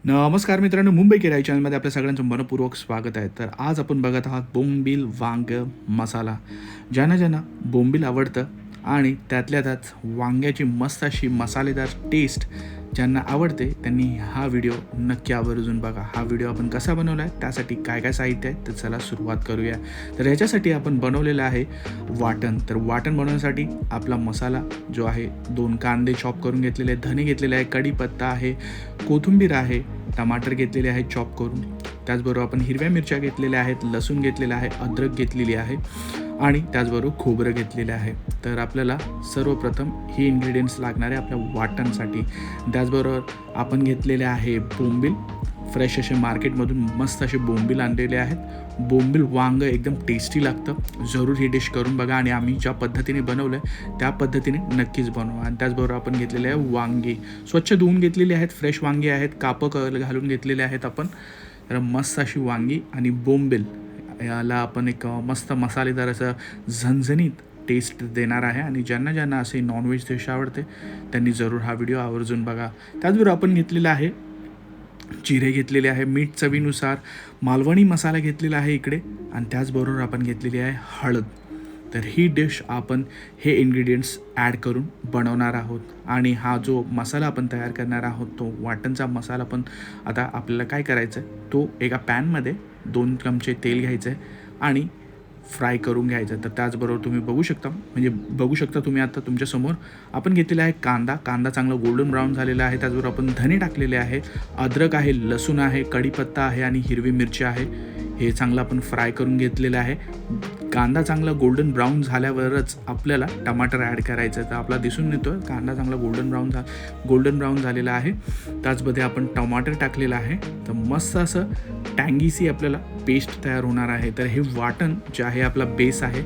नमस्कार मित्रांनो, मुंबई केराई चॅनलमध्ये आपल्या सगळ्यांचं मनपूर्वक स्वागत आहे. तर आज आपण बघत आहात बोंबील वांग मसाला. ज्यांना ज्यांना बोंबील आवडतं आणि त्यातल्या त्यात वांग्याची मस्त अशी मसालेदार टेस्ट ज्यांना आवडते त्यांनी हा व्हिडिओ नक्की आवर्जून बघा. हा व्हिडिओ आपण कसा बनवला आहे, त्यासाठी काय काय साहित्य आहे, तर चला सुरुवात करूया. तर ह्याच्यासाठी आपण बनवलेलं आहे वाटण. तर वाटण बनवण्यासाठी आपला मसाला जो आहे, 2 कांदे चॉप करून घेतलेले आहेत, धने घेतलेले आहे, कढीपत्ता आहे, कोथिंबीर आहे, टमाटर घेतलेले आहे चॉप करून. त्याचबरोबर आपण हिरव्या मिरच्या घेतलेल्या आहेत, लसूण घेतलेला आहे, अद्रक घेतलेली आहे आणि त्याचबरोबर खोबरं घेतलेले आहे. तर आपल्याला सर्वप्रथम ही इन्ग्रेडियंट्स लागणार आहे आपल्या वाटणसाठी. त्याचबरोबर आपण घेतलेले आहे बोंबील, फ्रेश असे मार्केटमधून मस्त असे बोंबील आणलेले आहेत. बोंबील वांग एकदम टेस्टी लागतं. जरूर ही डिश करून बघा आणि आम्ही ज्या पद्धतीने बनवलं आहे त्या पद्धतीने नक्कीच बनवा. आणि त्याचबरोबर आपण घेतलेले आहे वांगी, स्वच्छ धुवून घेतलेली आहेत, फ्रेश वांगी आहेत, कापं घालून घेतलेले आहेत आपण. तर मस्त अशी वांगी आणि बोंबील याला आपण एक मस्त मसालेदार असं झणझणीत टेस्ट देणार आहे. आणि ज्यांना ज्यांना असे नॉनव्हेज डिश आवडते त्यांनी जरूर हा व्हिडिओ आवर्जून बघा. त्याचबरोबर आपण घेतलेला आहे जिरे घेतलेले आहे, मीठ चवीनुसार, मालवणी मसाला घेतलेला आहे इकडे, आणि त्याचबरोबर आपण घेतलेली आहे हळद. तर ही डिश आपण हे इन्ग्रेडियंट्स ॲड करून बनवणार आहोत. आणि हा जो मसाला आपण तयार करणार आहोत तो वाटणचा मसाला पण आता आपल्याला काय करायचं आहे, तो एका पॅनमध्ये 2 चमचे तेल घ्यायचं आहे आणि फ्राय करून घ्यायचं. तर त्याचबरोबर तुम्ही बघू शकता तुम्ही आता तुमच्यासमोर आपण घेतलेला आहे कांदा चांगला गोल्डन ब्राऊन झालेला आहे. त्याचबरोबर आपण धने टाकलेले आहे, अद्रक आहे, लसूण आहे, कढीपत्ता आहे आणि हिरवी मिरची आहे. हे चांगलं आपण फ्राय करून घेतलेलं आहे. कांदा चांगला गोल्डन ब्राऊन झाल्यावरच आपल्याला टमाटर ॲड करायचं आहे. तर आपला दिसून येतो कांदा चांगला गोल्डन ब्राऊन झालेला आहे. त्याचमध्ये आपण टमाटर टाकलेलं आहे. तर मस्त असं टँगीसी आपल्याला पेस्ट तयार होणार आहे. तर हे वाटण जे आहे आपला बेस आहे,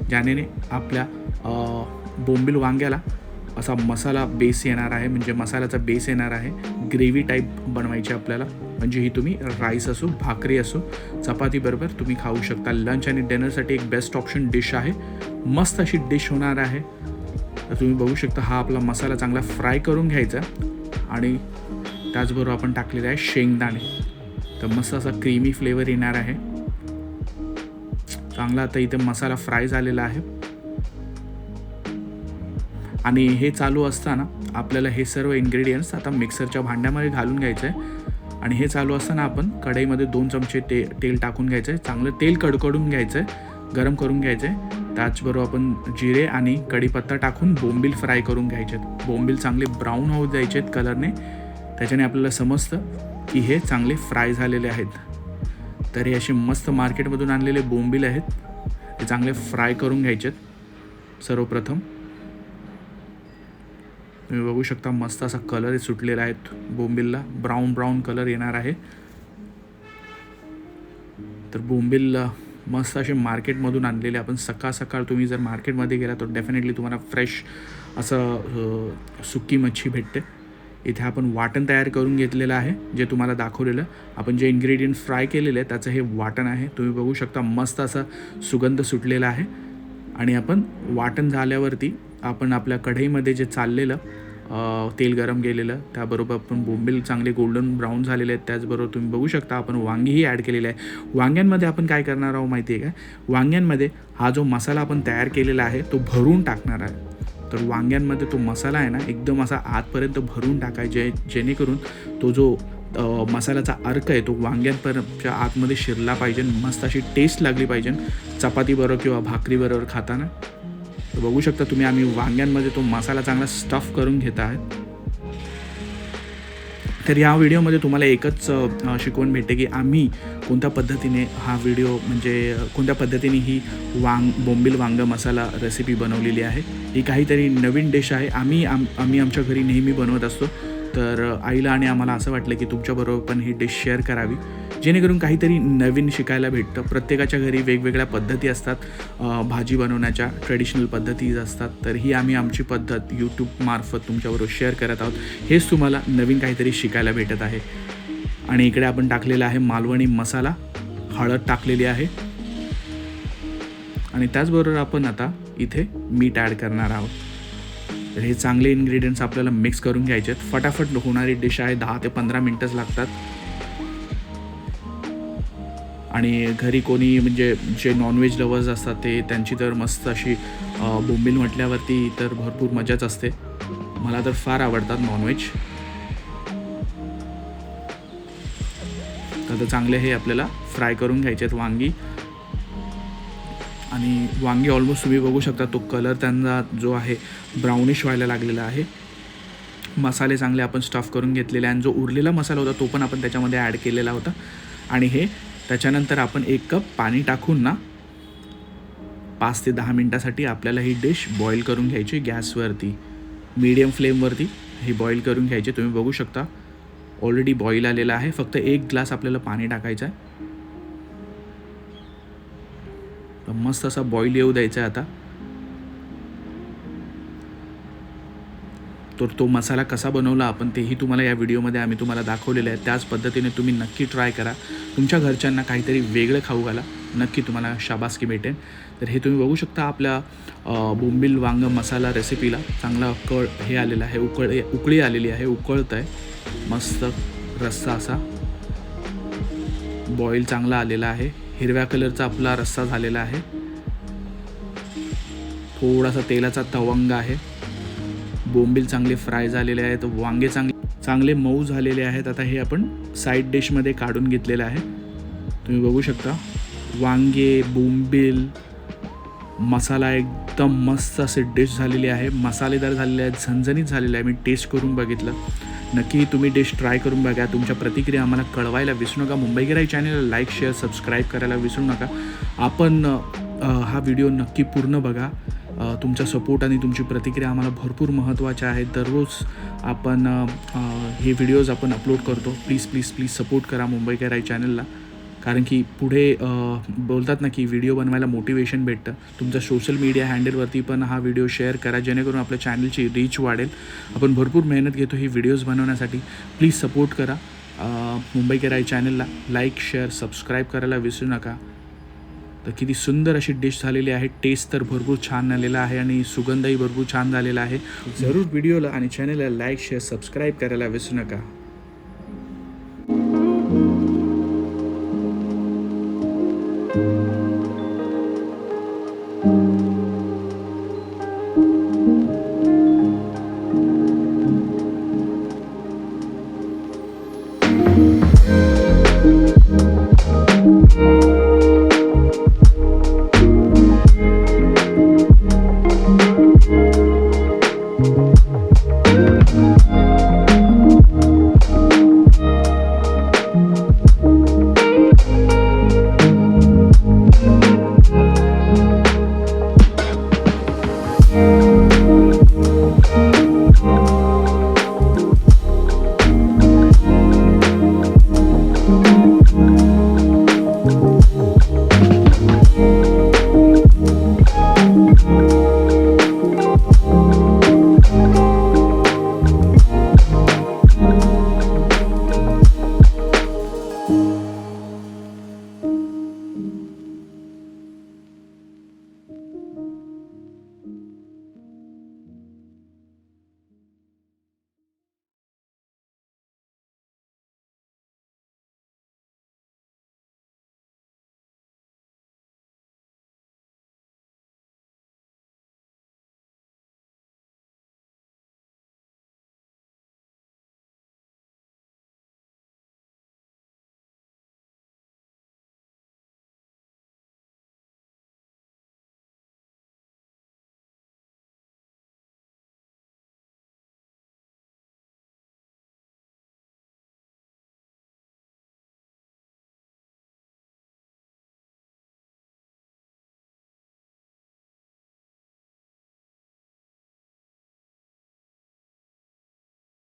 ज्याने आपल्या बोंबील वांग्याला असा मसाला बेस येणार आहे, म्हणजे मसाल्याचा बेस येणार आहे. ग्रेव्ही टाईप बनवायची आपल्याला, म्हणजे ही तुम्ही राईस असो, भाकरी असो, चपातीबरोबर तुम्ही खाऊ शकता. लंच आणि डिनरसाठी एक बेस्ट ऑप्शन डिश आहे. मस्त अशी डिश होणार आहे. तर तुम्ही बघू शकता हा आपला मसाला चांगला फ्राय करून घ्यायचा. आणि त्याचबरोबर आपण टाकलेले आहे शेंगदाणे. तर मस्त असा क्रीमी फ्लेवर येणार आहे. चांगला आता इथे मसाला फ्राय झालेला आहे. आणि हे चालू असताना आपल्याला हे सर्व इन्ग्रेडियंट्स आता मिक्सरच्या भांड्यामध्ये घालून घ्यायचं आहे. आणि हे चालू असताना आपण कढईमध्ये 2 चमचे तेल टाकून घ्यायचं आहे. चांगलं तेल कडकडून घ्यायचं आहे, गरम करून घ्यायचं आहे. त्याचबरोबर आपण जिरे आणि कढीपत्ता टाकून बोंबील फ्राय करून घ्यायचे आहेत. बोंबील चांगले ब्राऊन होऊ द्यायचे आहेत कलरने. त्याच्याने आपल्याला समजतं की हे चांगले फ्राय झालेले आहेत. तर हे असे मस्त मार्केटमधून आणलेले बोंबील आहेत, हे चांगले फ्राय करून घ्यायचे आहेत. सर्वप्रथम तुम्ही बघू शकता मस्त असा कलर सुटलेला आहे बोंबीलला, ब्राऊन कलर येणार आहे. तर बोंबील मस्त असे मार्केटमधून आणलेले आपण. सकाळ तुम्ही जर मार्केटमध्ये गेला तर डेफिनेटली तुम्हाला फ्रेश असं सुकी मच्छी भेटते. इथे आपण वाटण तयार करून घेतलेलं आहे, जे तुम्हाला दाखवलेलं आपण जे इन्ग्रेडियंट फ्राय केलेले आहे त्याचं हे वाटण आहे. तुम्ही बघू शकता मस्त असा सुगंध सुटलेला आहे. आणि आपण वाटण झाल्यावरती आपण आपल्या कढईमध्ये जे चाललेलं तेल गरम केलेलं, त्याबरोबर आपण बोंबील चांगले गोल्डन ब्राऊन झालेले आहेत. त्याचबरोबर तुम्ही बघू शकता आपण वांगीही ॲड केलेले आहे. वांग्यांमध्ये आपण काय करणार आहोत माहिती आहे का, वांग्यांमध्ये हा जो मसाला आपण तयार केलेला आहे तो भरून टाकणार आहे. तर वांग्यांमध्ये तो मसाला आहे ना एकदम असा आतपर्यंत भरून टाकायचे, जेणेकरून तो जो मसाल्याचा अर्क आहे तो वांग्यांपर्यंतच्या आतमध्ये शिरला पाहिजे, मस्त अशी टेस्ट लागली पाहिजे चपातीबरोबर किंवा भाकरीबरोबर खाताना. तर बघू शकता तुम्ही आम्ही वांग्यांमध्ये तो मसाला चांगला स्टफ करून घेत आहेत. तर या व्हिडिओमध्ये तुम्हाला एकच शिकवण भेटते की आम्ही कोणत्या पद्धतीने हा व्हिडिओ म्हणजे कोणत्या पद्धतीने ही बोंबील वांग मसाला रेसिपी बनवलेली आहे. ही काहीतरी नवीन डिश आहे. आम्ही आमच्या घरी नेहमी बनवत असतो. तर आईला आणि आम्हाला असं वाटलं की तुमच्याबरोबर पण ही डिश शेअर करावी, जेणेकरून काहीतरी नवीन शिकायला भेटतं. प्रत्येकाच्या घरी वेगवेगळ्या पद्धती असतात, भाजी बनवण्याच्या ट्रेडिशनल पद्धती असतात. तर ही आम्ही आमची पद्धत यूट्यूबमार्फत तुमच्याबरोबर शेअर करत आहोत. हेच तुम्हाला नवीन काहीतरी शिकायला भेटत आहे. आणि इकडे आपण टाकलेला आहे मालवणी मसाला, हळद टाकलेली आहे. आणि त्याचबरोबर आपण आता इथे मीठ ॲड करणार आहोत. तर हे चांगले इन्ग्रेडियंट्स आपल्याला मिक्स करून घ्यायचे आहेत. फटाफट होणारी डिश आहे, 10 ते 15 मिनटंच लागतात. आणि घरी कोणी म्हणजे जे नॉनव्हेज लवर्स असतात ते त्यांची तर मस्त अशी बोंबील म्हटल्यावरती तर भरपूर मजाच असते. मला तर फार आवडतात नॉनव्हेज. तर चांगले हे आपल्याला फ्राय करून घ्यायचे आहेत वांगी. आणि वांगी ऑलमोस्ट तुम्ही बघू शकता तो कलर त्यांचा जो आहे ब्राउनिश व्हायला लागलेला आहे. मसाले चांगले आपण स्टफ करून घेतलेले आणि जो उरलेला मसाला होता तो पण आपण त्याच्यामध्ये ॲड केलेला होता. आणि हे त्याच्यानंतर आपण 1 कप पाणी टाकून ना 5 ते 10 मिनटासाठी आपल्याला ही डिश बॉईल करून घ्यायची. गॅसवरती मीडियम फ्लेमवरती ही बॉईल करून घ्यायची. तुम्ही बघू शकता ऑलरेडी बॉईल आलेला आहे. फक्त 1 ग्लास आपल्याला पाणी टाकायचं आहे. तर मस्त असा बॉईल येऊ द्यायचा आहे आता. तर तो मसाला कसा बनवला आपण तेही तुम्हाला या व्हिडिओमध्ये आम्ही तुम्हाला दाखवलेलं आहे. त्याच पद्धतीने तुम्ही नक्की ट्राय करा. तुमच्या घरच्यांना काहीतरी वेगळं खाऊ घाला, नक्की तुम्हाला शाबासकी भेटेल. तर हे तुम्ही बघू शकता आपल्या बोंबील वांग मसाला रेसिपीला चांगला हे आलेलं आहे, उकळी आलेली आहे, उकळतं आहे. मस्त रस्सा असा बॉईल चांगला आलेला आहे. हिरव्या कलरचा आपला रस्सा झालेला आहे. थोडासा तेलाचा तवंग आहे. बोंबील चांगले फ्राय झालेले आहेत. वांगे चांगले मऊ झालेले आहेत. आता हे आपण साईड डिशमध्ये काढून घेतलेलं आहे. तुम्ही बघू शकता वांगे, बोंबील, मसाला एकदम मस्त असे डिश झालेली आहे. मसालेदार झालेले आहेत, झणझणीत झालेले आहे. मी टेस्ट करून बघितलं. नक्की तुम्ही डिश ट्राय करून बघा. तुमच्या प्रतिक्रिया आम्हाला कळवायला विसरू नका. मुंबईगराई चॅनलला लाईक, शेअर, सबस्क्राईब करायला विसरू नका. आपण हा व्हिडिओ नक्की पूर्ण बघा. तुमचा सपोर्ट आणि तुमची प्रतिक्रिया आम्हाला भरपूर महत्त्वाच्या आहेत. दररोज आपण हे व्हिडिओज आपण अपलोड करतो. प्लीज सपोर्ट करा मुंबईगराई चॅनलला. कारण की पुढे बोलतात ना की व्हिडिओ बनवायला मोटिवेशन भेटतं. तुमच्या सोशल मीडिया हँडलवरती पण हा व्हिडिओ शेअर करा, जेणेकरून आपल्या चॅनलची रीच वाढेल. आपण भरपूर मेहनत घेतो ही व्हिडिओज बनवण्यासाठी. प्लीज सपोर्ट करा मुंबईगराई चॅनलला. लाईक, शेअर, सबस्क्राईब करायला विसरू नका. तर किती सुंदर अशी डिश झालेली आहे. टेस्ट तर भरपूर छान आलेला आहे आणि सुगंधही भरपूर छान झालेला आहे. जरूर व्हिडिओला आणि चॅनलला लाईक, शेअर, सबस्क्राईब करायला विसरू नका.